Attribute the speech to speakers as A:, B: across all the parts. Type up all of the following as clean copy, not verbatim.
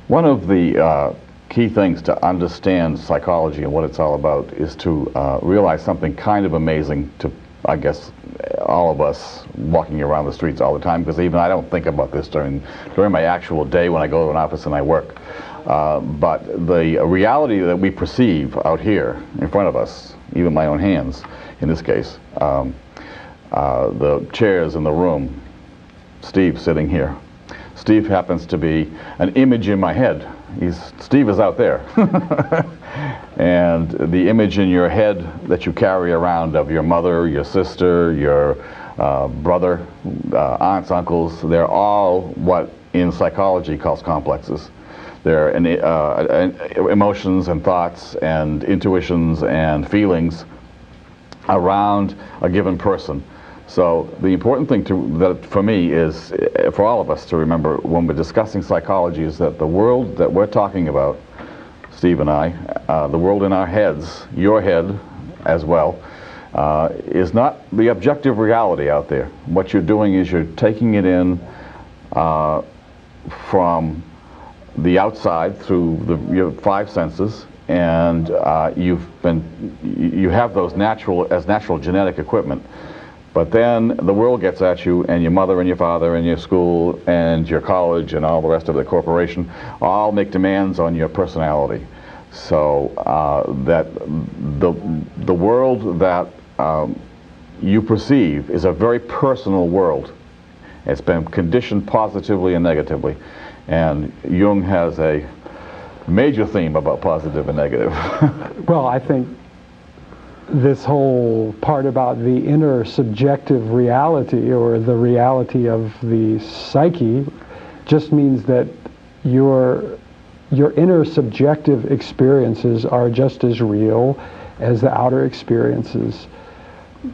A: One of the key things to understand psychology and what it's all about is to realize something kind of amazing to, I guess, all of us walking around the streets all the time, because even I don't think about this during my actual day when I go to an office and I work. But the reality that we perceive out here in front of us, even my own hands in this case, the chairs in the room, Steve sitting here. Steve happens to be an image in my head. Steve is out there. And the image in your head that you carry around of your mother, your sister, your brother, aunts, uncles, they're all what in psychology calls complexes. They're emotions and thoughts and intuitions and feelings around a given person. So the important thing for me is, for all of us to remember when we're discussing psychology, is that the world that we're talking about, Steve and I, the world in our heads, your head as well, is not the objective reality out there. What you're doing is you're taking it in from the outside through your five senses, and you have those natural genetic equipment. But then the world gets at you, and your mother and your father and your school and your college and all the rest of the corporation all make demands on your personality. So that the world that you perceive is a very personal world. It's been conditioned positively and negatively. And Jung has a major theme about positive and negative.
B: Well, I think this whole part about the inner subjective reality, or the reality of the psyche, just means that your inner subjective experiences are just as real as the outer experiences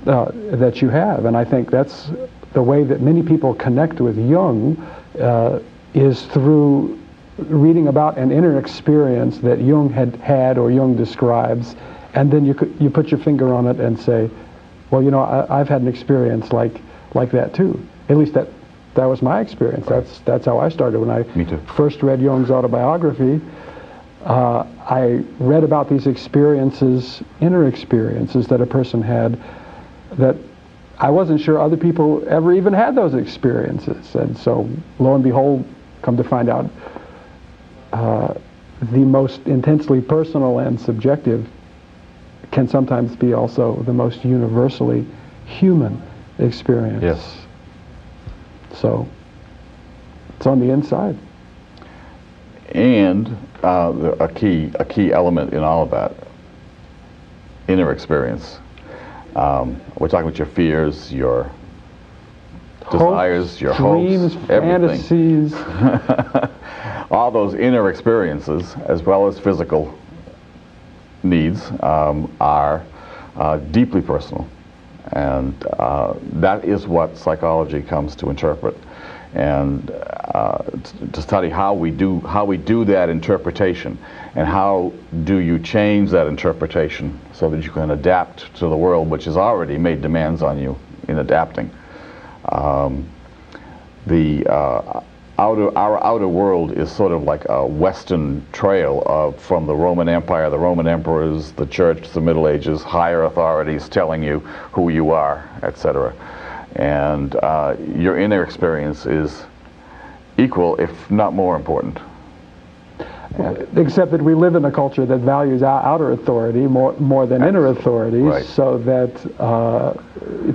B: that you have. And I think that's the way that many people connect with Jung, is through reading about an inner experience that Jung had or Jung describes, and then you put your finger on it and say, well, you know, I've had an experience like that too. At least that was my experience.
A: Right.
B: That's how I started. When I first read Jung's autobiography, I read about these experiences, inner experiences that a person had, that I wasn't sure other people ever even had those experiences. And so, lo and behold, come to find out, the most intensely personal and subjective can sometimes be also the most universally human experience.
A: Yes.
B: So it's on the inside.
A: And a key element in all of that inner experience. We're talking about your fears, your desires, your
B: dreams,
A: hopes, everything.
B: fantasies.
A: All those inner experiences, as well as physical needs, are deeply personal, and that is what psychology comes to interpret, and to study how we do that interpretation, and how do you change that interpretation so that you can adapt to the world which has already made demands on you in adapting. Our outer world is sort of like a Western trail from the Roman Empire, the Roman emperors, the church, the Middle Ages, higher authorities telling you who you are, etc. And your inner experience is equal, if not more important.
B: Except that we live in a culture that values outer authority more than inner authority,
A: right.
B: So that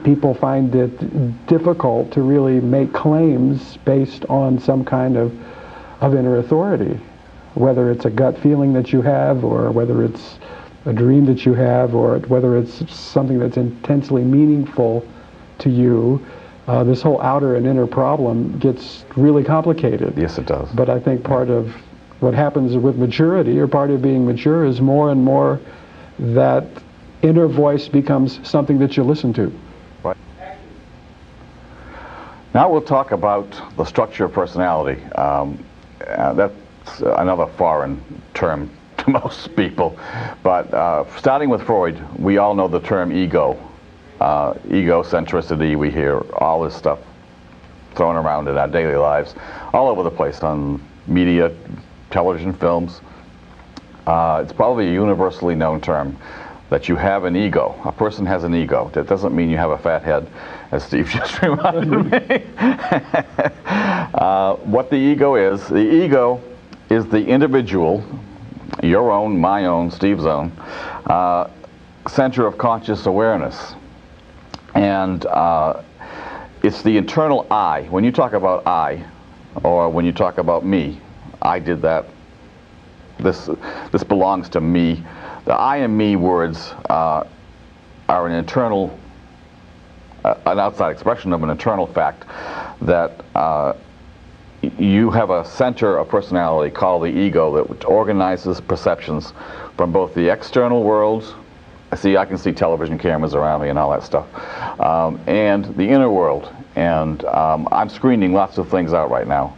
B: people find it difficult to really make claims based on some kind of inner authority, whether it's a gut feeling that you have, or whether it's a dream that you have, or whether it's something that's intensely meaningful to you. This whole outer and inner problem gets really complicated.
A: Yes, it does.
B: But I think part of what happens with maturity, or part of being mature, is more and more that inner voice becomes something that you listen to.
A: Right. Now we'll talk about the structure of personality. That's another foreign term to most people. But starting with Freud, we all know the term ego. Egocentricity, we hear all this stuff thrown around in our daily lives, all over the place, on media, television, films. It's probably a universally known term that you have an ego. A person has an ego. That doesn't mean you have a fat head, as Steve just reminded me. What the ego is the individual, your own, my own, Steve's own, center of conscious awareness. And it's the internal I. When you talk about I, or when you talk about me, I did that, this belongs to me. The I and me words are an internal, an outside expression of an internal fact that you have a center of personality called the ego that organizes perceptions from both the external world, I can see television cameras around me and all that stuff, and the inner world. And I'm screening lots of things out right now,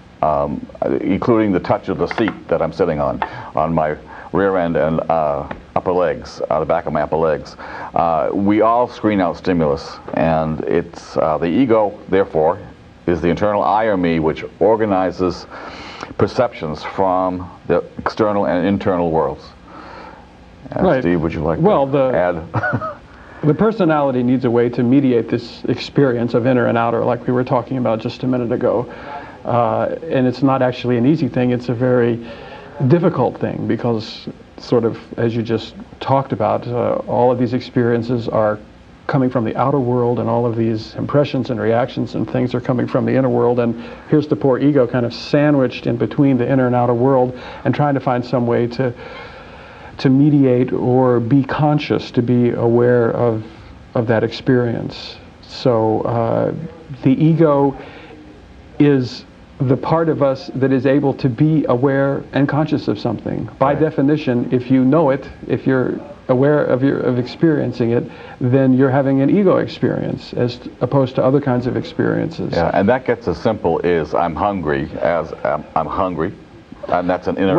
A: including the touch of the seat that I'm sitting on my rear end and upper legs, the back of my upper legs. We all screen out stimulus, and it's the ego, therefore, is the internal I or me, which organizes perceptions from the external and internal worlds.
B: Right.
A: Steve, would you like to add?
B: The personality needs a way to mediate this experience of inner and outer, like we were talking about just a minute ago. And it's not actually an easy thing. It's a very difficult thing because, sort of, as you just talked about, all of these experiences are coming from the outer world, and all of these impressions and reactions and things are coming from the inner world. And here's the poor ego kind of sandwiched in between the inner and outer world and trying to find some way to mediate or be conscious, to be aware of that experience. So the ego is the part of us that is able to be aware and conscious of something. By definition, if you know it, if you're aware of experiencing it, then you're having an ego experience as opposed to other kinds of experiences.
A: Yeah, and that gets as simple as I'm hungry, I'm hungry. And that's an inner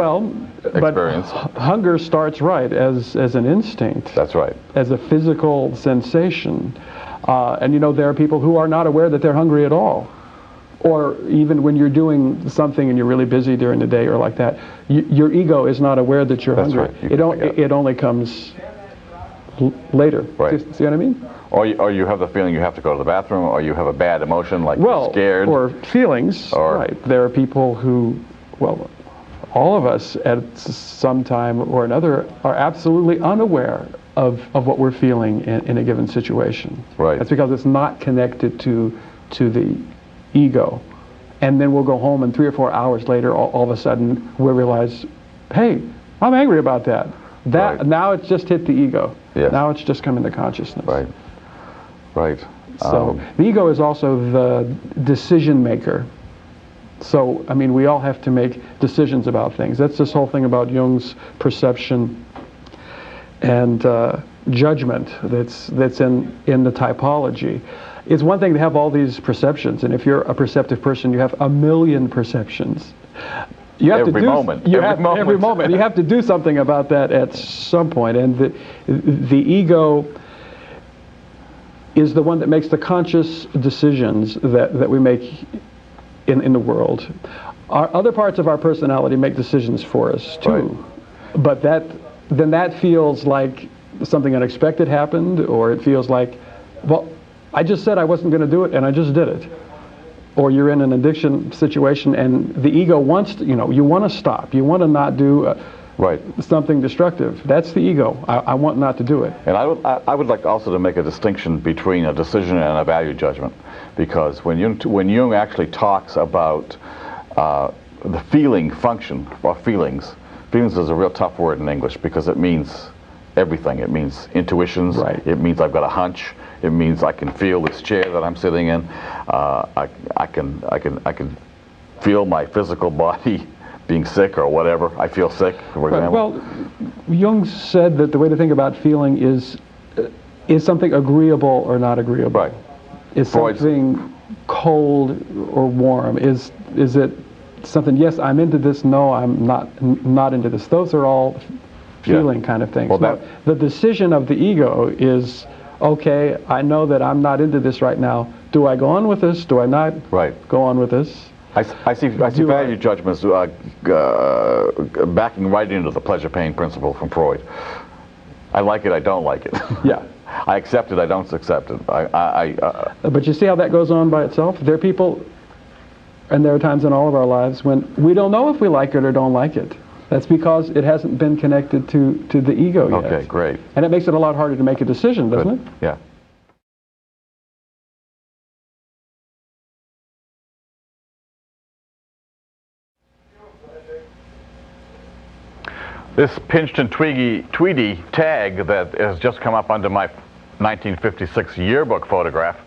A: experience.
B: But hunger starts right as an instinct.
A: That's right.
B: As a physical sensation. And you know, there are people who are not aware that they're hungry at all. Or even when you're doing something and you're really busy during the day or like that, your ego is not aware that you're hungry.
A: Right.
B: It only comes later.
A: Right.
B: See what I mean?
A: Or you have the feeling you have to go to the bathroom, or you have a bad emotion like you're scared.
B: Or feelings. Right. There are people who, all of us at some time or another are absolutely unaware of what we're feeling in a given situation.
A: Right.
B: That's because it's not connected to the ego. And then we'll go home and 3 or 4 hours later, all of a sudden, we'll realize, hey, I'm angry about that. Now it's just hit the ego.
A: Yes.
B: Now it's just come into consciousness.
A: Right. Right.
B: So the ego is also the decision maker. So, I mean, we all have to make decisions about things. That's this whole thing about Jung's perception and judgment that's in the typology. It's one thing to have all these perceptions, and if you're a perceptive person, you have a million perceptions. You have
A: every moment.
B: Every moment. You have to do something about that at some point, and the ego is the one that makes the conscious decisions that we make in the world. Our other parts of our personality make decisions for us too, but then that feels like something unexpected happened, or it feels like, well, I just said I wasn't going to do it and I just did it. Or you're in an addiction situation and the ego wants to, you want to stop, you want to not do something destructive. That's the ego. I want not to do it.
A: And I would like also to make a distinction between a decision and a value judgment, because when Jung actually talks about the feeling function or feelings is a real tough word in English because it means everything. It means intuitions.
B: Right.
A: It means I've got a hunch. It means I can feel this chair that I'm sitting in. I can feel my physical body being sick or whatever. I feel sick, for example.
B: Well, Jung said that the way to think about feeling is something agreeable or not agreeable.
A: Right.
B: Is something cold or warm? Is it something? Yes, I'm into this. No, I'm not into this. Those are all feeling kind of things. Well, the decision of the ego is, okay, I know that I'm not into this right now. Do I go on with this? Do I not go on with this?
A: I see value judgments backing right into the pleasure-pain principle from Freud. I like it, I don't like it.
B: Yeah.
A: I accept it, I don't accept it.
B: But you see how that goes on by itself? There are people, and there are times in all of our lives when we don't know if we like it or don't like it. That's because it hasn't been connected to the ego yet.
A: Okay, great.
B: And it makes it a lot harder to make a decision, doesn't it?
A: Yeah. This pinched and tweedy tag that has just come up under my 1956 yearbook photograph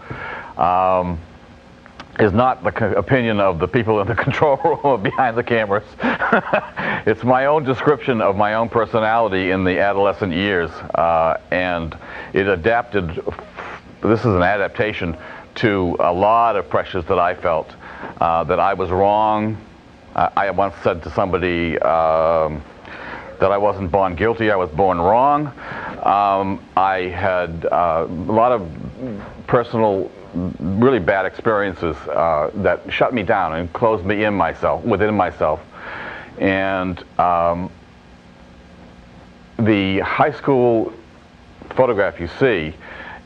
A: is not the opinion of the people in the control room or behind the cameras. It's my own description of my own personality in the adolescent years, and it adapted. This is an adaptation to a lot of pressures that I felt, that I was wrong. I once said to somebody that I wasn't born guilty, I was born wrong. I had a lot of personal, really bad experiences that shut me down and closed me within myself. And the high school photograph you see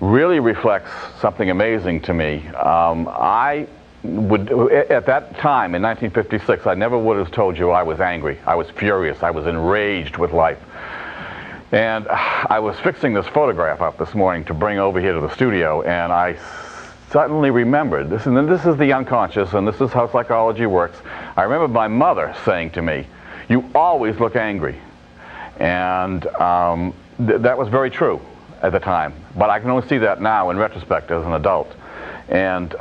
A: really reflects something amazing to me. I would, at that time in 1956, I never would have told you I was angry. I was furious. I was enraged with life. And I was fixing this photograph up this morning to bring over here to the studio, and I suddenly remembered this, and then this is the unconscious, and this is how psychology works. I remember my mother saying to me, "You always look angry." And that was very true at the time, but I can only see that now in retrospect as an adult. And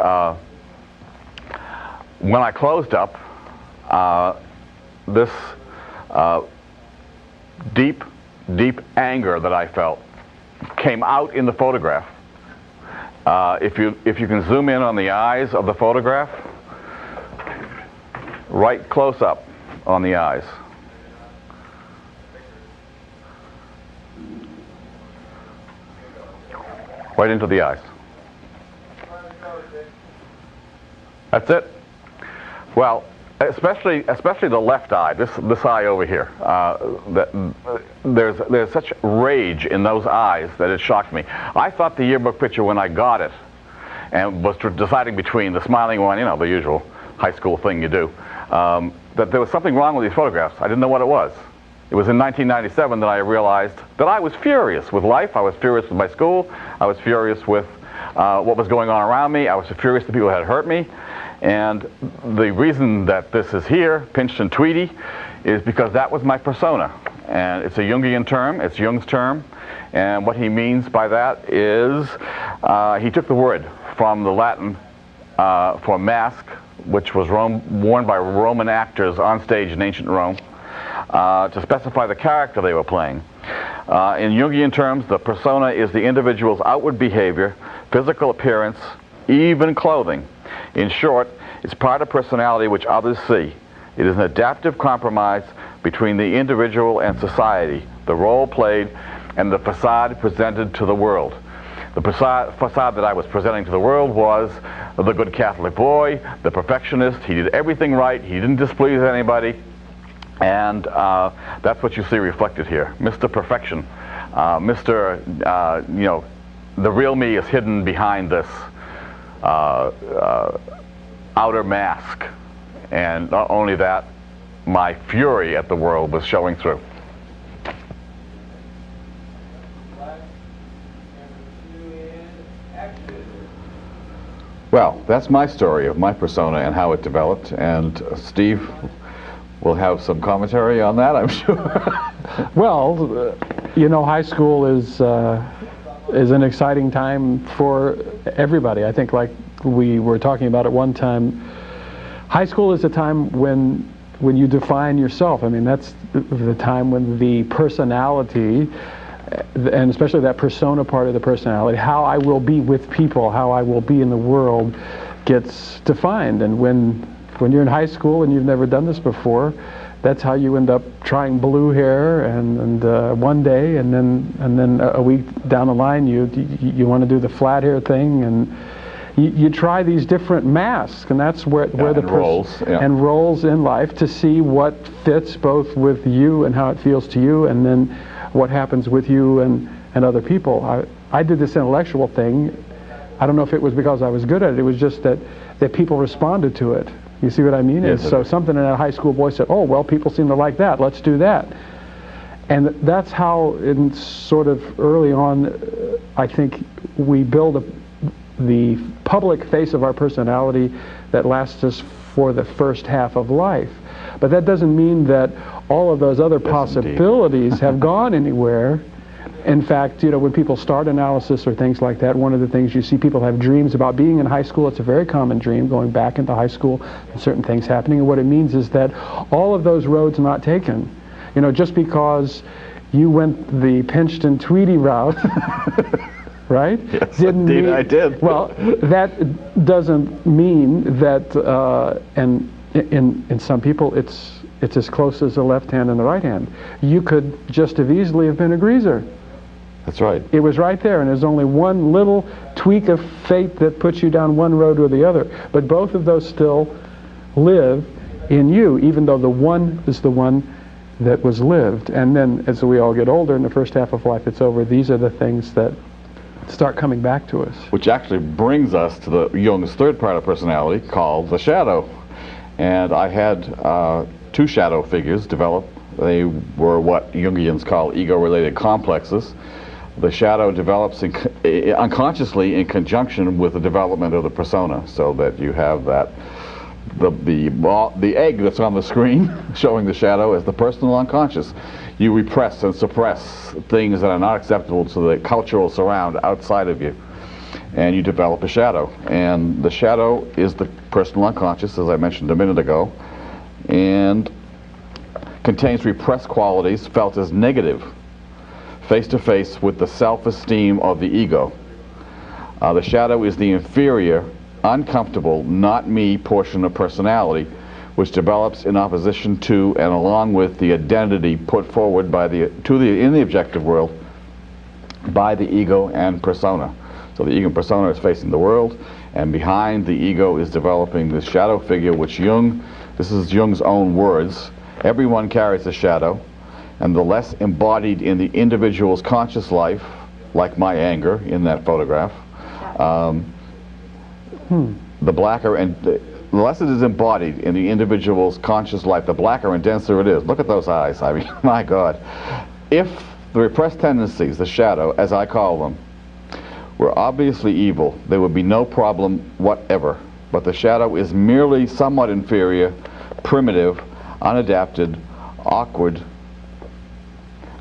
A: when I closed up, this deep anger that I felt came out in the photograph. If you can zoom in on the eyes of the photograph, right close up on the eyes. Right into the eyes. That's it. Well, especially the left eye, this eye over here. There's such rage in those eyes that it shocked me. I thought the yearbook picture when I got it, and was deciding between the smiling one, you know, the usual high school thing you do, that there was something wrong with these photographs. I didn't know what it was. It was in 1997 that I realized that I was furious with life. I was furious with my school. I was furious with what was going on around me. I was furious that people had hurt me. And the reason that this is here, pinched and tweedy, is because that was my persona. And it's a Jungian term, it's Jung's term. And what he means by that is, he took the word from the Latin for mask, which was worn by Roman actors on stage in ancient Rome, to specify the character they were playing. In Jungian terms, the persona is the individual's outward behavior, physical appearance, even clothing. In short, it's part of personality which others see. It is an adaptive compromise between the individual and society, the role played, and the facade presented to the world. The facade that I was presenting to the world was the good Catholic boy, the perfectionist. He did everything right. He didn't displease anybody. And that's what you see reflected here. Mr. Perfection. Mr. You know, the real me is hidden behind this outer mask. And not only that, my fury at the world was showing through. Well, that's my story of my persona and how it developed, and Steve will have some commentary on that, I'm sure.
B: Well, you know, high school is an exciting time for everybody. I think, like we were talking about at one time, high school is a time when you define yourself. I mean, that's the time when the personality, and especially that persona part of the personality, how I will be with people, how I will be in the world, gets defined. And when you're in high school and you've never done this before, that's how you end up trying blue hair and one day, and then a week down the line you want to do the flat hair thing, and you try these different masks, and that's where the
A: roles,
B: and roles in life to see what fits both with you and how it feels to you, and then what happens with you and other people. I did this intellectual thing. I don't know if it was because I was good at it. It was just that people responded to it. You see what I mean?
A: Yes,
B: and so something in a high school boy said, "Oh, well, people seem to like that. Let's do that." And that's how, in sort of early on, I think we build the public face of our personality that lasts us for the first half of life. But that doesn't mean that all of those other possibilities have gone anywhere. In fact, you know, when people start analysis or things like that, one of the things you see, people have dreams about being in high school. It's a very common dream, going back into high school and certain things happening. And what it means is that all of those roads not taken. You know, just because you went the pinched and Tweety route, right?
A: Yes, didn't indeed mean, I did.
B: Well, that doesn't mean that, and in some people, it's as close as the left hand and the right hand. You could just as easily have been a greaser.
A: That's right.
B: It was right there, and there's only one little tweak of fate that puts you down one road or the other. But both of those still live in you, even though the one is the one that was lived. And then as we all get older, in the first half of life it's over, these are the things that start coming back to us.
A: Which actually brings us to the Jung's third part of personality, called the shadow. And I had two shadow figures develop. They were what Jungians call ego-related complexes. The shadow develops unconsciously in conjunction with the development of the persona, so that you have that the egg that's on the screen showing the shadow is the personal unconscious. You repress and suppress things that are not acceptable to the cultural surround outside of you, and you develop a shadow. And the shadow is the personal unconscious, as I mentioned a minute ago, and contains repressed qualities felt as negative, face to face with the self-esteem of the ego. The shadow is the inferior, uncomfortable, not me portion of personality, which develops in opposition to and along with the identity put forward by in the objective world by the ego and persona. So the ego and persona is facing the world, and behind the ego is developing this shadow figure, which this is Jung's own words, everyone carries a shadow, and the less embodied in the individual's conscious life, like my anger in that photograph, the blacker and the less it is embodied in the individual's conscious life, the blacker and denser it is. Look at those eyes. I mean, my God. If the repressed tendencies, the shadow, as I call them, were obviously evil, there would be no problem whatever. But the shadow is merely somewhat inferior, primitive, unadapted, awkward,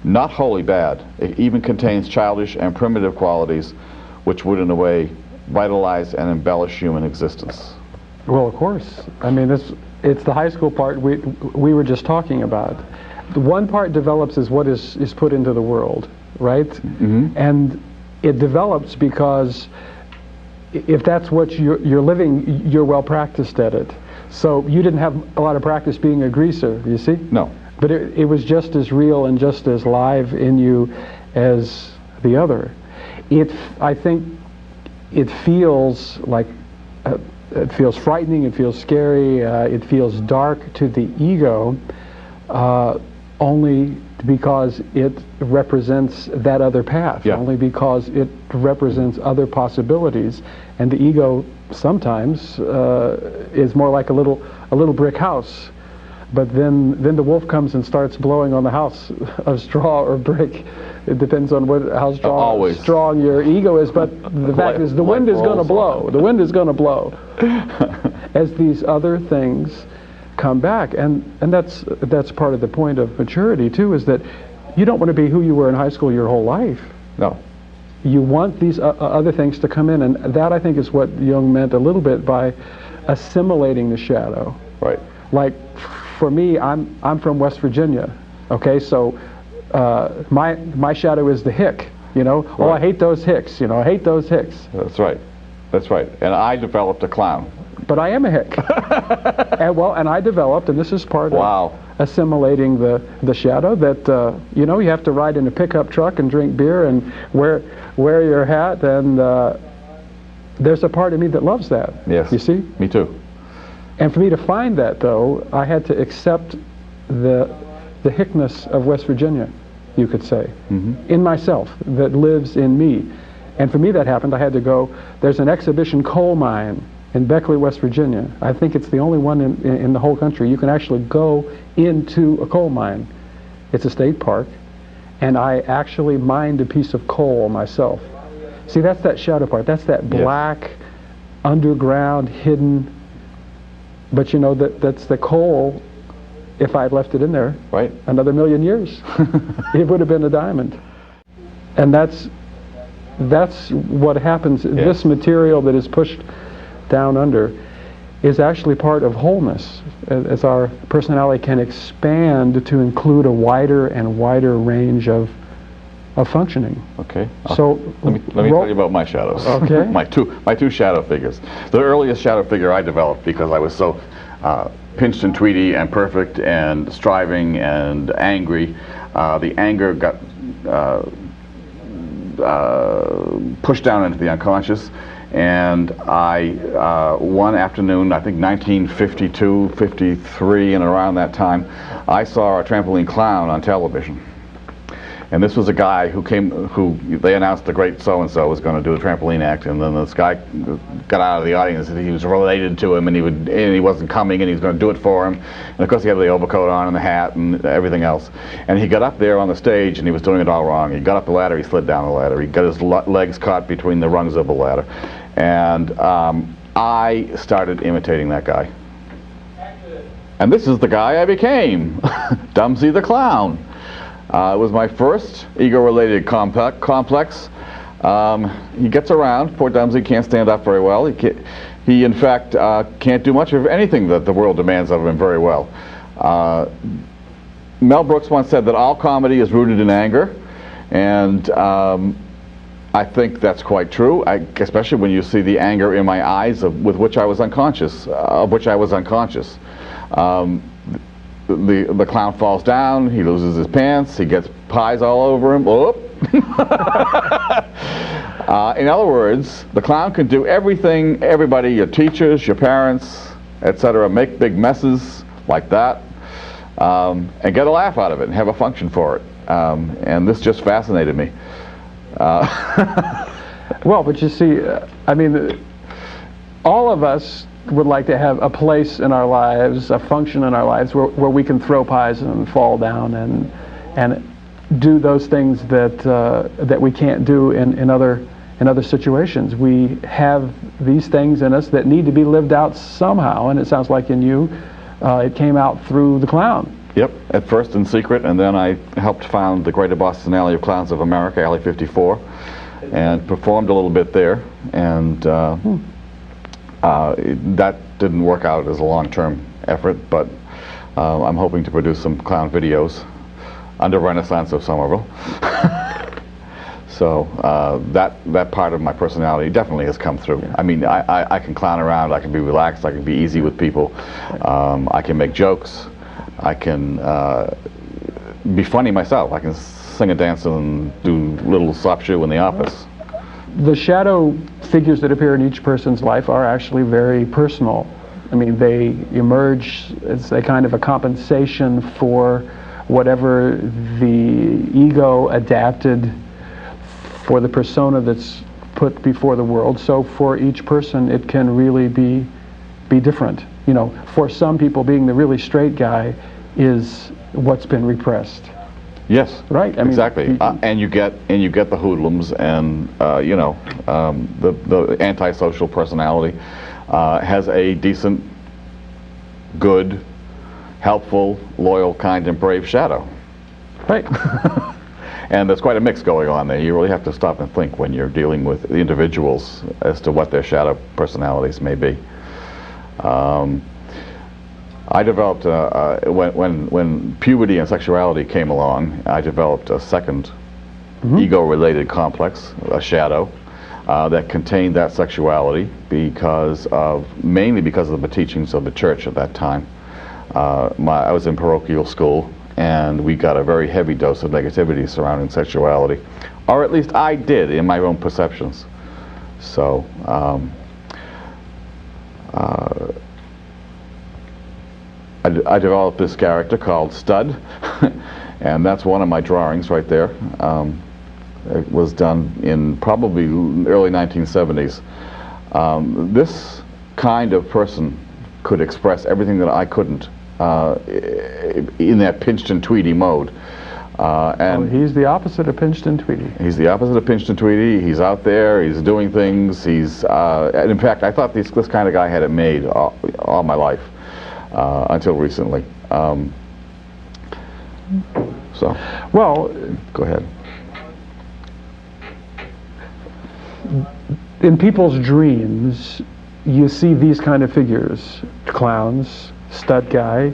A: not wholly bad. It even contains childish and primitive qualities which would, in a way, vitalize and embellish human existence.
B: Well, of course. I mean, it's the high school part we were just talking about. The one part develops as what is put into the world, right? Mm-hmm. And it develops because if that's what you're living, you're well practiced at it. So you didn't have a lot of practice being a greaser, you see?
A: No.
B: But it was just as real and just as live in you as the other. I think it feels like, it feels frightening, it feels scary, it feels dark to the ego, only because it represents that other path, only because it represents other possibilities. And the ego sometimes is more like a little brick house. But then the wolf comes and starts blowing on the house of straw or brick. It depends on how strong your ego is. But the fact is, the wind is going to blow. The wind is going to blow as these other things come back. And that's part of the point of maturity too, is that you don't want to be who you were in high school your whole life.
A: No.
B: You want these other things to come in, and that I think is what Jung meant a little bit by assimilating the shadow.
A: Right.
B: Like, for me, I'm from West Virginia. Okay, so my shadow is the hick. You know, right. Oh, I hate those hicks. You know, I hate those hicks.
A: That's right. That's right. And I developed a clown.
B: But I am a hick. and I developed, and this is part of assimilating the shadow, that you know, you have to ride in a pickup truck and drink beer and wear your hat, and there's a part of me that loves that.
A: Yes.
B: You see?
A: Me too.
B: And for me to find that, though, I had to accept the hickness of West Virginia, you could say, in myself, that lives in me. And for me that happened. I had to go, there's an exhibition coal mine in Beckley, West Virginia. I think it's the only one in the whole country. You can actually go into a coal mine. It's a state park. And I actually mined a piece of coal myself. See, that's that shadow part. That's that black, underground, hidden. But you know, that's the coal. If I had left it in there,
A: right,
B: another million years, it would have been a diamond. And that's what happens. Yes. This material that is pushed down under is actually part of wholeness, as our personality can expand to include a wider and wider range of functioning.
A: Okay.
B: So
A: let me tell you about my shadows.
B: Okay.
A: my two shadow figures. The earliest shadow figure I developed, because I was so pinched and tweedy and perfect and striving and angry. The anger got pushed down into the unconscious, and I, one afternoon, I think 1952, 53, and around that time, I saw a trampoline clown on television. And this was a guy who they announced the great so-and-so was going to do a trampoline act, and then this guy got out of the audience and he was related to him, and he wasn't coming, and he was going to do it for him. And of course he had the overcoat on and the hat and everything else. And he got up there on the stage and he was doing it all wrong. He got up the ladder, he slid down the ladder, he got his legs caught between the rungs of the ladder. And I started imitating that guy. And this is the guy I became, Dumsy the Clown. It was my first ego-related complex. He gets around. Poor Dumsy can't stand up very well. He in fact, can't do much of anything that the world demands of him very well. Mel Brooks once said that all comedy is rooted in anger, and I think that's quite true, especially when you see the anger in my eyes with which I was unconscious, The clown falls down, he loses his pants, he gets pies all over him. In other words, the clown can do everything, everybody, your teachers, your parents, etc., make big messes like that, and get a laugh out of it and have a function for it. And this just fascinated me.
B: Well, but you see, I mean, all of us would like to have a place in our lives, a function in our lives where we can throw pies and fall down and do those things that we can't do in other situations. We have these things in us that need to be lived out somehow, and it sounds like in you, it came out through the clown.
A: Yep, at first in secret, and then I helped found the Greater Boston Alley of Clowns of America, Alley 54, and performed a little bit there, and that didn't work out as a long-term effort, but I'm hoping to produce some clown videos under Renaissance of Somerville. So that part of my personality definitely has come through. I mean, I can clown around, I can be relaxed, I can be easy with people, I can make jokes, I can be funny myself, I can sing and dance and do little slap shoe in the office.
B: The shadow figures that appear in each person's life are actually very personal. I mean, they emerge as a kind of a compensation for whatever the ego adapted for the persona that's put before the world. So for each person, it can really be different. You know, for some people, being the really straight guy is what's been repressed.
A: Yes,
B: right. I mean,
A: exactly. And you get the hoodlums, and you know, the antisocial personality has a decent, good, helpful, loyal, kind, and brave shadow.
B: Right.
A: And there's quite a mix going on there. You really have to stop and think when you're dealing with the individuals as to what their shadow personalities may be. I developed, when puberty and sexuality came along, I developed a second ego-related complex, a shadow, that contained that sexuality mainly because of the teachings of the church at that time. I was in parochial school, and we got a very heavy dose of negativity surrounding sexuality, or at least I did in my own perceptions. So I developed this character called Stud, and that's one of my drawings right there. It was done in probably early 1970s. This kind of person could express everything that I couldn't in that pinched and Tweedy mode. And
B: he's the opposite of pinched and Tweedy.
A: He's the opposite of pinched and Tweedy. He's out there. He's doing things. And in fact, I thought this kind of guy had it made all my life until recently.
B: Well,
A: go ahead.
B: In people's dreams, you see these kind of figures: clowns, stud guy,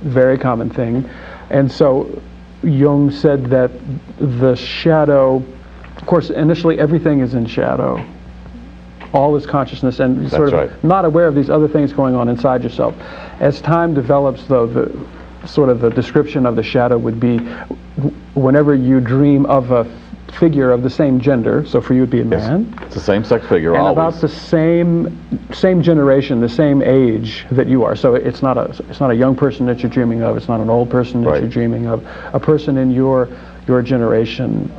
B: very common thing. And so Jung said that the shadow, of course, initially everything is in shadow. All is consciousness, and sort of not aware of these other things going on inside yourself. As time develops, though, the description of the shadow would be whenever you dream of a figure of the same gender, so for you it would be a man.
A: Yes. It's the same sex figure,
B: and
A: always.
B: About the same generation, the same age that you are. So it's not a young person that you're dreaming of. It's not an old person that you're dreaming of. A person in your generation.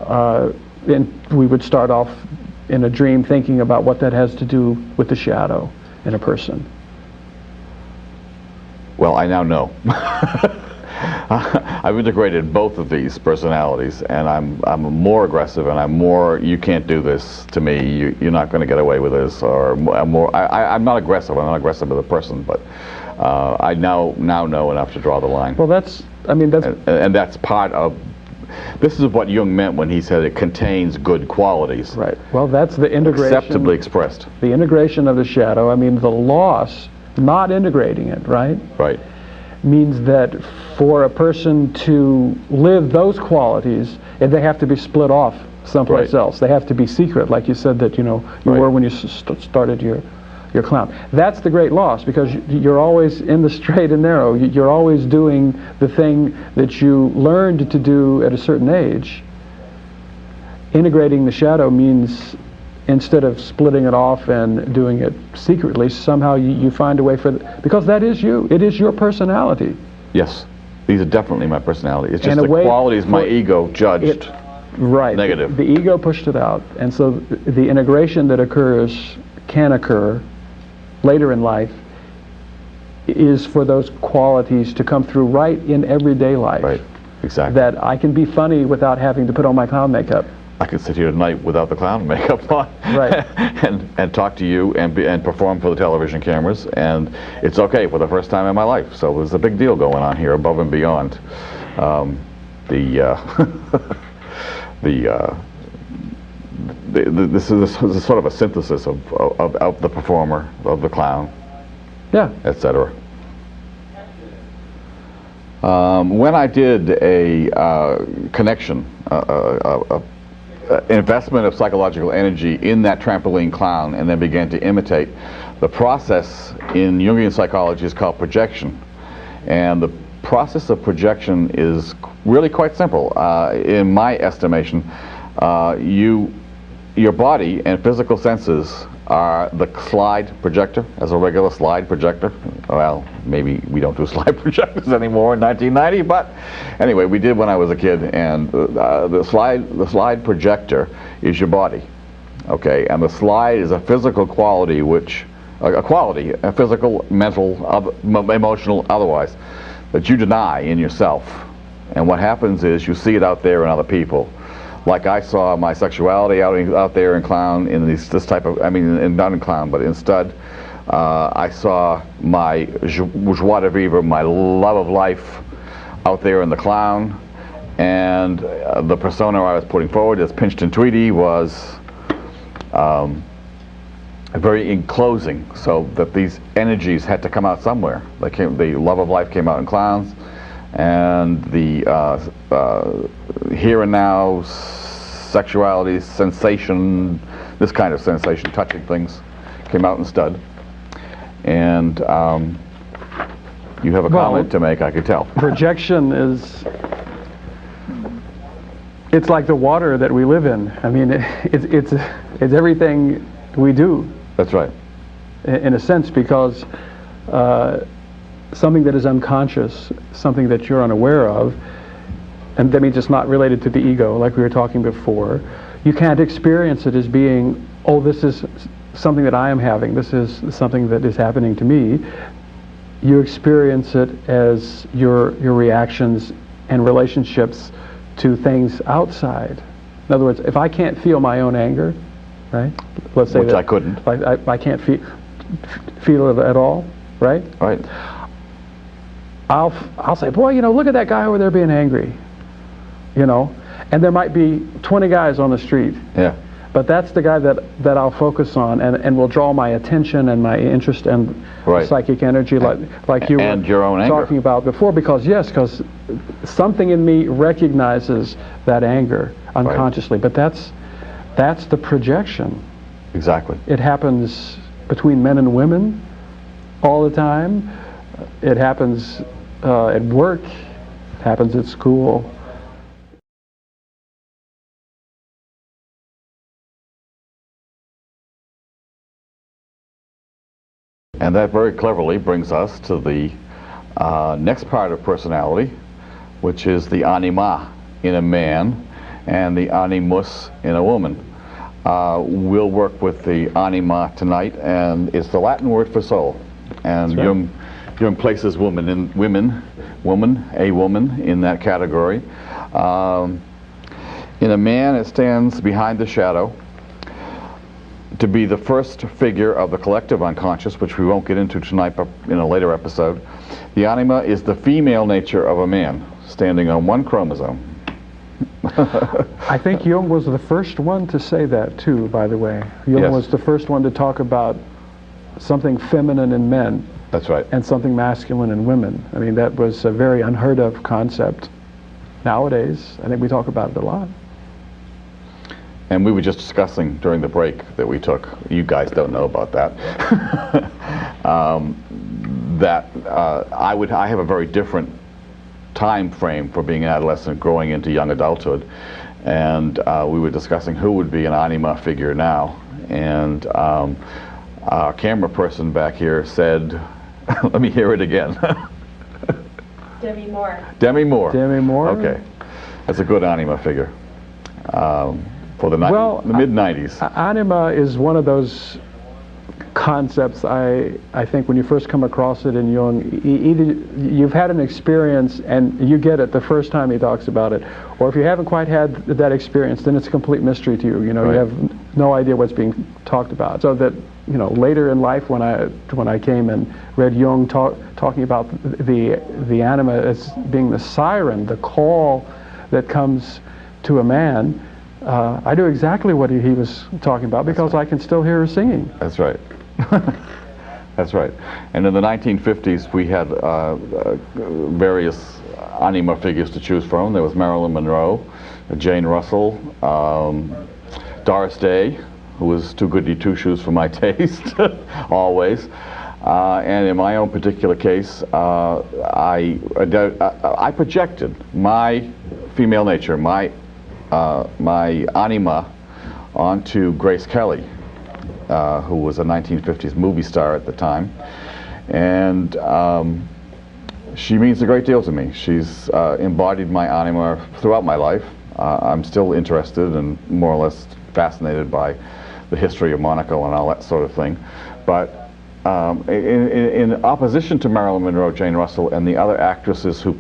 B: And we would start off in a dream thinking about what that has to do with the shadow in a person.
A: Well, I now know. I've integrated both of these personalities, and I'm more aggressive, and I'm more, you can't do this to me, you're not going to get away with this, or I'm not aggressive. I'm not aggressive as a person, but I now know enough to draw the line.
B: Well, that's
A: and that's part of, this is what Jung meant when he said it contains good qualities.
B: Right. Well, that's the integration.
A: Acceptably expressed.
B: The integration of the shadow. I mean, the loss, not integrating it, right?
A: Right.
B: Means that for a person to live those qualities, they have to be split off someplace else. They have to be secret, like you said that you were when you started your clown. That's the great loss, because you're always in the straight and narrow. You're always doing the thing that you learned to do at a certain age. Integrating the shadow means, instead of splitting it off and doing it secretly, somehow you find a way because that is you. It is your personality.
A: Yes, these are definitely my personality. It's just the qualities my ego judged negative.
B: The ego pushed it out, and so the integration that can occur later in life is for those qualities to come through right in everyday life.
A: Right, exactly.
B: That I can be funny without having to put on my clown makeup.
A: I could sit here tonight without the clown makeup on, and talk to you and perform for the television cameras, and it's okay for the first time in my life. So there's a big deal going on here, above and beyond this is sort of a synthesis of the performer, of the clown, etc. When I did a connection, investment of psychological energy in that trampoline clown, and then began to imitate, the process in Jungian psychology is called projection. And the process of projection is really quite simple. In my estimation, your body and physical senses are the slide projector, as a regular slide projector. Well, maybe we don't do slide projectors anymore in 1990, but anyway, we did when I was a kid. And the slide projector is your body, okay? And the slide is a physical quality, a physical, mental, emotional, otherwise, that you deny in yourself. And what happens is you see it out there in other people. Like I saw my sexuality out there in clown, in this type of, not in clown, but in stud. I saw my joie de vivre, my love of life, out there in the clown. And the persona I was putting forward as Pinched and Tweedy was very enclosing, so that these energies had to come out somewhere. The love of life came out in clowns, and the here and now sexuality, sensation, this kind of sensation, touching things, came out in stud. And you have a comment to make, I could tell.
B: Projection it's like the water that we live in. I mean, It's everything we do.
A: That's right.
B: In a sense, because something that is unconscious, something that you're unaware of, and that means it's not related to the ego, like we were talking before, you can't experience it as being, oh, this is something that I am having, this is something that is happening to me. You experience it as your reactions and relationships to things outside. In other words, if I can't feel my own anger, right? Let's say
A: which I couldn't.
B: I can't feel it at all, right?
A: Right.
B: I'll say, boy, you know, look at that guy over there being angry, you know, and there might be 20 guys on the street.
A: Yeah.
B: But that's the guy that I'll focus on and will draw my attention and my interest and
A: right.
B: psychic energy, like you
A: and
B: were
A: your own
B: talking
A: anger.
B: about before. Because something in me recognizes that anger unconsciously. Right. But that's the projection.
A: Exactly.
B: It happens between men and women all the time. It happens at work. It happens at school.
A: And that very cleverly brings us to the next part of personality, which is the anima in a man and the animus in a woman. We'll work with the anima tonight, and it's the Latin word for soul. And right. Jung places a woman in that category. In a man, it stands behind the shadow, to be the first figure of the collective unconscious, which we won't get into tonight but in a later episode. The anima is the female nature of a man, standing on one chromosome.
B: I think Jung was the first one to say that too, by the way. Jung
A: yes.
B: was the first one to talk about something feminine in men.
A: That's right.
B: And something masculine in women. I mean, that was a very unheard of concept. Nowadays, I think we talk about it a lot.
A: And we were just discussing during the break that we took, you guys don't know about that, I have a very different time frame for being an adolescent growing into young adulthood. And we were discussing who would be an anima figure now. And our camera person back here said, let me hear it again.
C: Demi Moore.
A: Demi Moore.
B: Demi Moore?
A: Okay. That's a good anima figure. For the mid-90s.
B: Anima is one of those concepts, I think, when you first come across it in Jung, either you've had an experience and you get it the first time he talks about it, or if you haven't quite had that experience, then it's a complete mystery to you. You know, right. You have no idea what's being talked about. So that, you know, later in life when I came and read Jung talking about the anima as being the siren, the call that comes to a man, I knew exactly what he was talking about because right. I can still hear her singing.
A: That's right. That's right. And in the 1950s, we had various anima figures to choose from. There was Marilyn Monroe, Jane Russell, Doris Day, who was too goody two-shoes for my taste, always. And in my own particular case, I projected my female nature, my anima, onto Grace Kelly, who was a 1950s movie star at the time. And she means a great deal to me. She's embodied my anima throughout my life. I'm still interested and more or less fascinated by the history of Monaco and all that sort of thing. But in opposition to Marilyn Monroe, Jane Russell, and the other actresses who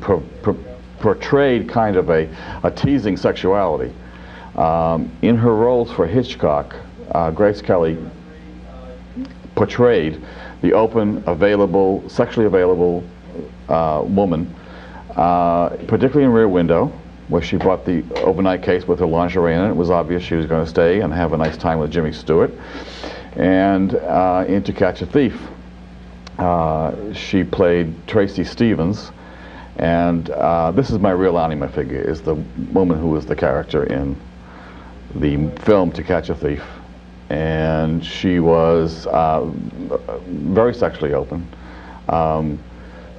A: portrayed kind of a teasing sexuality, in her roles for Hitchcock, Grace Kelly portrayed the open, available, sexually available woman, particularly in Rear Window, where she brought the overnight case with her lingerie in it. It was obvious she was going to stay and have a nice time with Jimmy Stewart. And in To Catch a Thief, she played Tracy Stevens. And this is my real anima figure, is the woman who was the character in the film To Catch a Thief. And she was very sexually open.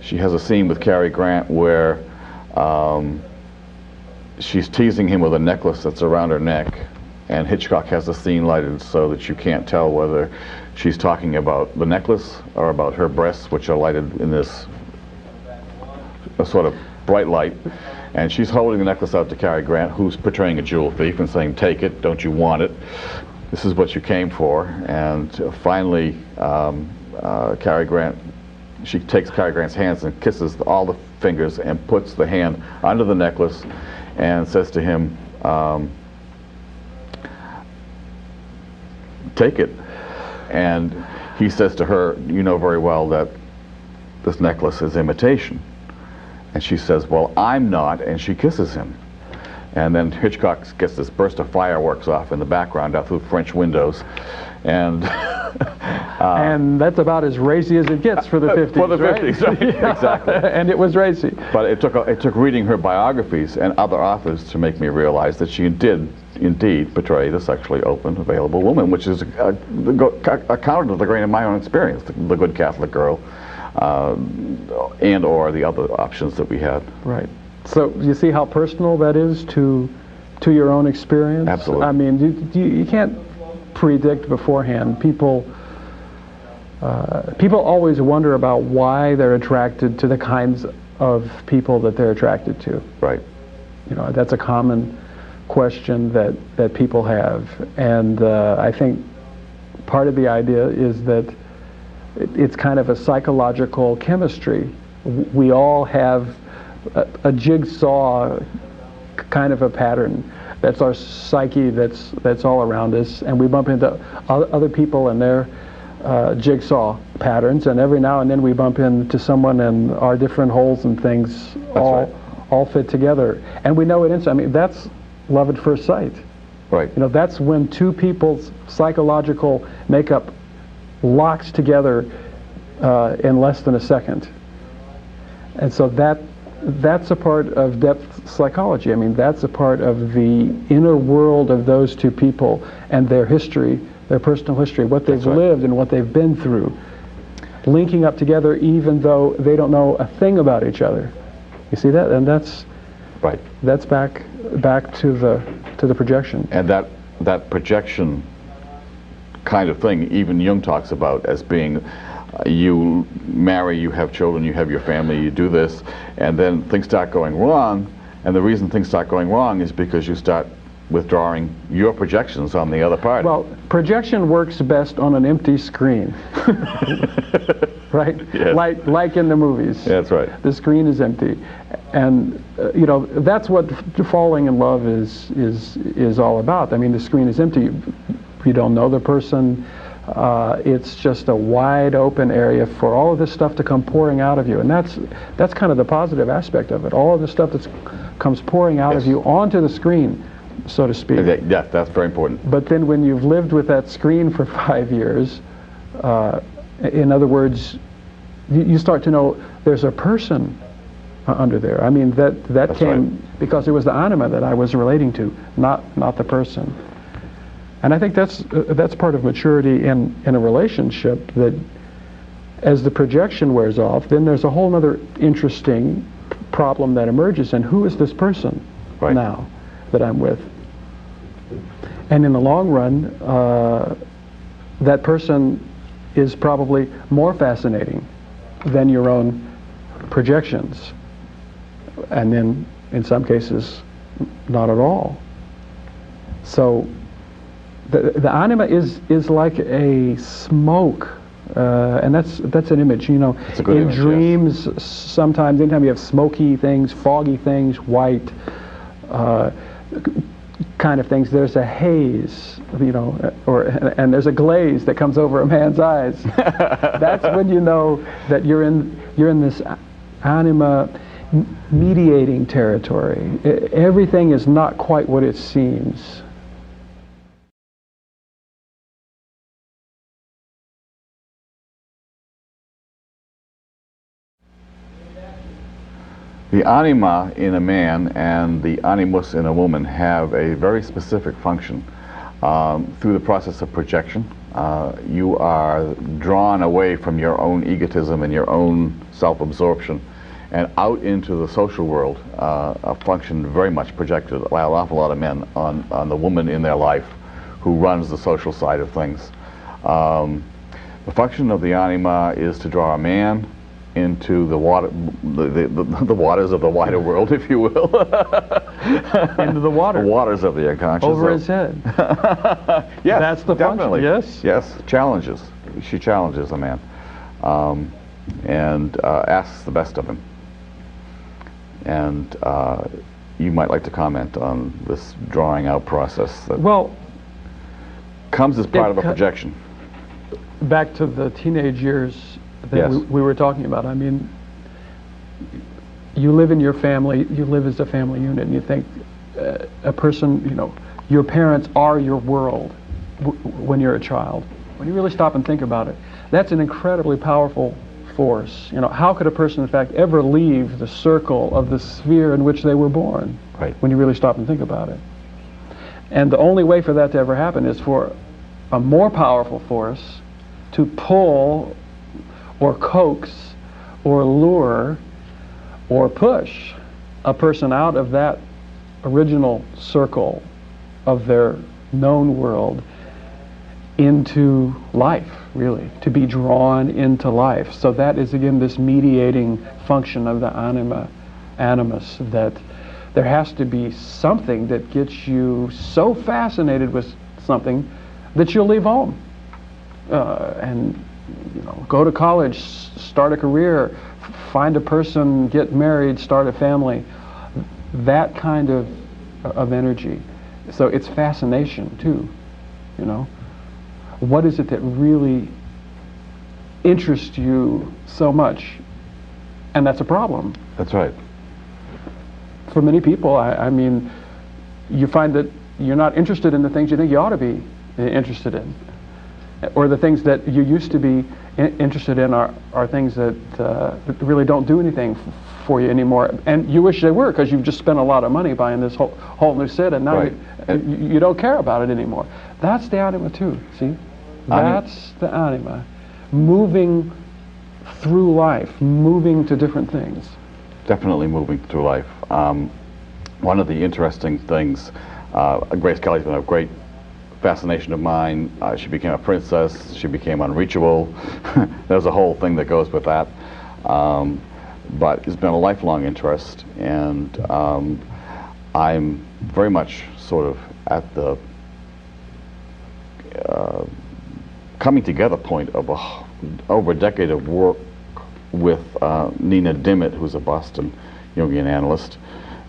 A: She has a scene with Cary Grant where she's teasing him with a necklace that's around her neck, and Hitchcock has the scene lighted so that you can't tell whether she's talking about the necklace or about her breasts, which are lighted in this sort of bright light. And she's holding the necklace out to Cary Grant, who's portraying a jewel thief and saying, "Take it, don't you want it? This is what you came for." And finally, Cary Grant, she takes Cary Grant's hands and kisses all the fingers and puts the hand under the necklace and says to him, "Take it." And he says to her, "You know very well that this necklace is imitation." And she says, "Well, I'm not," and she kisses him. And then Hitchcock gets this burst of fireworks off in the background out through French windows. And
B: and that's about as racy as it gets for the 50s,
A: for the
B: right?
A: 50s, right? Exactly.
B: And it was racy.
A: But it took reading her biographies and other authors to make me realize that she did indeed portray the sexually open, available woman, which is a counter to the grain of my own experience, the good Catholic girl, and or the other options that we had.
B: Right. So you see how personal that is to your own experience?
A: Absolutely.
B: I mean, you can't predict beforehand. People always wonder about why they're attracted to the kinds of people that they're attracted to.
A: Right.
B: You know, that's a common question that people have, and I think part of the idea is that it's kind of a psychological chemistry. We all have a jigsaw kind of a pattern. That's our psyche, that's all around us, and we bump into other people and their jigsaw patterns, and every now and then we bump into someone and our different holes and things all fit together. And we know it instantly. I mean, that's love at first sight.
A: Right.
B: You know, that's when two people's psychological makeup locks together in less than a second. And so that's a part of depth psychology. I mean, that's a part of the inner world of those two people and their history, their personal history, what they've lived and what they've been through, linking up together even though they don't know a thing about each other. You see that? And that's
A: right.
B: That's back to the projection.
A: And that projection kind of thing, even Jung talks about as being, you marry, you have children, you have your family, you do this, and then things start going wrong, and the reason things start going wrong is because you start withdrawing your projections on the other party.
B: Well, projection works best on an empty screen. Right?
A: Yes.
B: Like in the movies.
A: That's right.
B: The screen is empty. And you know, that's what falling in love is all about. I mean, the screen is empty. You don't know the person. It's just a wide open area for all of this stuff to come pouring out of you, and that's kind of the positive aspect of it. All of the stuff that comes pouring out of you onto the screen, so to speak.
A: Yes, that's very important.
B: But then when you've lived with that screen for 5 years, in other words, you start to know there's a person under there. I mean, that came because it was the anima that I was relating to, not the person. And I think that's part of maturity in a relationship, that as the projection wears off, then there's a whole other interesting problem that emerges, and who is this person now that I'm with? And in the long run, that person is probably more fascinating than your own projections, and then in some cases not at all. So the anima is like a smoke, and that's an image. You know,
A: it's a good
B: in
A: image,
B: dreams,
A: yes.
B: sometimes anytime you have smoky things, foggy things, white kind of things, there's a haze, you know, and there's a glaze that comes over a man's eyes. That's when you know that you're in this anima mediating territory. Everything is not quite what it seems.
A: The anima in a man and the animus in a woman have a very specific function. Through the process of projection, you are drawn away from your own egotism and your own self-absorption, and out into the social world, a function very much projected by an awful lot of men on the woman in their life who runs the social side of things. The function of the anima is to draw a man into the water, the waters of the wider world, if you will.
B: Into the water.
A: The waters of the unconscious.
B: Over his head.
A: Yes,
B: that's the
A: definitely.
B: function. Yes.
A: Yes, challenges. She challenges a man, and asks the best of him. And you might like to comment on this drawing out process that comes as part of a projection.
B: Back to the teenage years that
A: Yes.
B: we were talking about. I mean, you live in your family, you live as a family unit, and you think a person, you know, your parents are your world when you're a child. When you really stop and think about it, that's an incredibly powerful force. You know, how could a person, in fact, ever leave the circle of the sphere in which they were born?
A: Right.
B: When you really stop and think about it. And the only way for that to ever happen is for a more powerful force to pull or coax or lure or push a person out of that original circle of their known world into life, really, to be drawn into life. So that is, again, this mediating function of the animus, that there has to be something that gets you so fascinated with something that you'll leave home and, you know, go to college, start a career, find a person, get married, start a family. That kind of energy. So it's fascination too, you know. What is it that really interests you so much? And that's a problem.
A: That's right.
B: For many people, I mean, you find that you're not interested in the things you think you ought to be interested in. Or the things that you used to be interested in are things that really don't do anything for you anymore. And you wish they were, because you've just spent a lot of money buying this whole new set, and now you don't care about it anymore. That's the anima too, see? That's the anima. Moving through life, moving to different things.
A: Definitely moving through life. One of the interesting things, Grace Kelly's been a great fascination of mine. She became a princess. She became unreachable. There's a whole thing that goes with that. But it's been a lifelong interest, and I'm very much sort of at the coming together point of over a decade of work with Nina Dimmitt, who's a Boston Jungian analyst,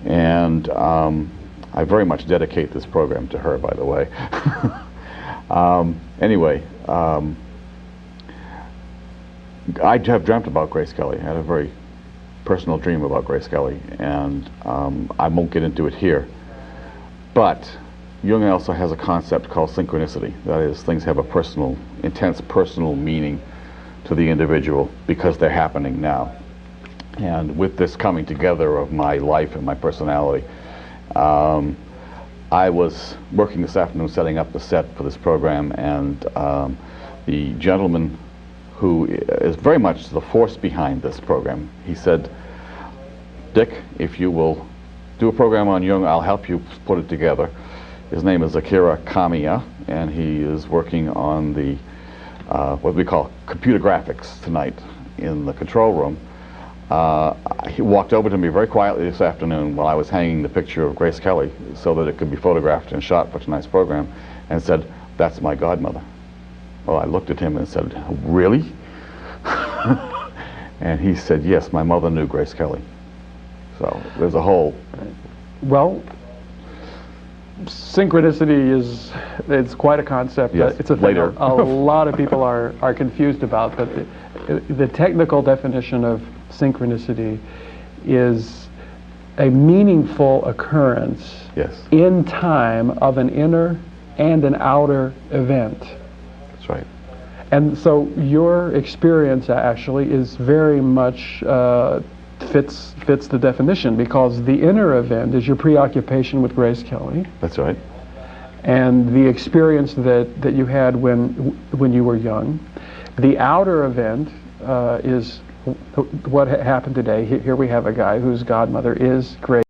A: and I very much dedicate this program to her, by the way. Anyway, I have dreamt about Grace Kelly. I had a very personal dream about Grace Kelly, and I won't get into it here. But Jung also has a concept called synchronicity. That is, things have a personal, intense personal meaning to the individual because they're happening now. And with this coming together of my life and my personality, I was working this afternoon setting up the set for this program, and the gentleman who is very much the force behind this program, he said, "Dick, if you will do a program on Jung, I'll help you put it together." His name is Akira Kamiya, and he is working on the what we call computer graphics tonight in the control room. He walked over to me very quietly this afternoon while I was hanging the picture of Grace Kelly so that it could be photographed and shot for tonight's program, and said, "That's my godmother." Well, I looked at him and said, "Really?" And he said, "Yes, my mother knew Grace Kelly." So there's a whole...
B: Well, synchronicity it's quite a concept.
A: Yes,
B: it's a thing
A: later.
B: a lot of people are confused about, but the technical definition of synchronicity is a meaningful occurrence in time of an inner and an outer event.
A: That's right.
B: And so your experience actually is very much fits the definition, because the inner event is your preoccupation with Grace Kelly.
A: That's right.
B: And the experience that you had when you were young. The outer event is what happened today. Here we have a guy whose godmother is great.